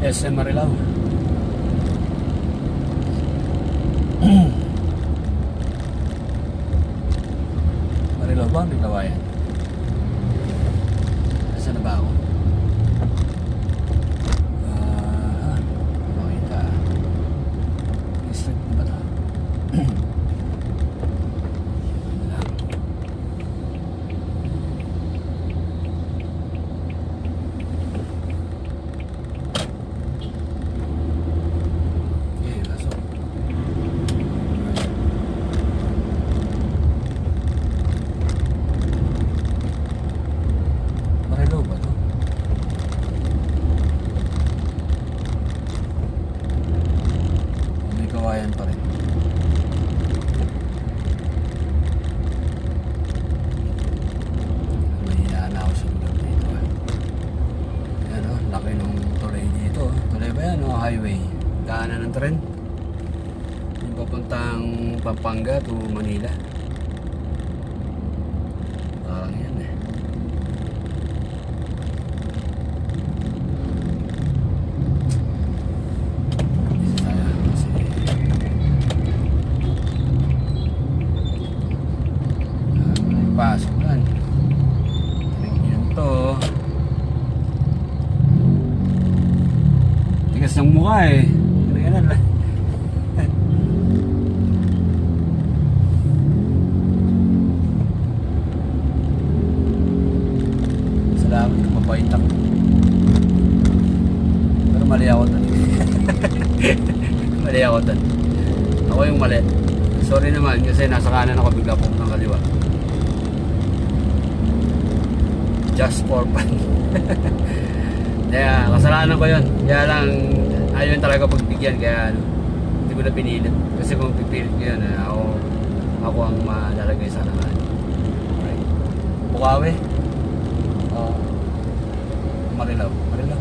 SM Marilao. Marilao ba? Naglawayan. Nasaan na ba ako? Makita. Street na ba ito? Kawayan pa rin. Mahina na ako sa lugar dito. Ayan o, laki ng tulay dito. Tulay ba yan o highway? Daanan ng tren. Yung papuntang Pampanga to Manila. Parang yan eh. Pasok yan. Yan to. Tigas ng mukha eh. Yan lang. Salamat kung mabait ako. Pero mali ako doon. Mali ako doon. Ako yung mali. Sorry naman kasi nasa kanan ako, bigla pumunta ng kaliwa. Just for fun. Kaya kasalanan ko yun. Kaya lang ayun talaga pagbigyan. Kaya hindi ko na pinilit. Kasi kung pipilit ko yun, ako ang malalagay sa naman. Alright. Bukawi. Marilao. Marilao.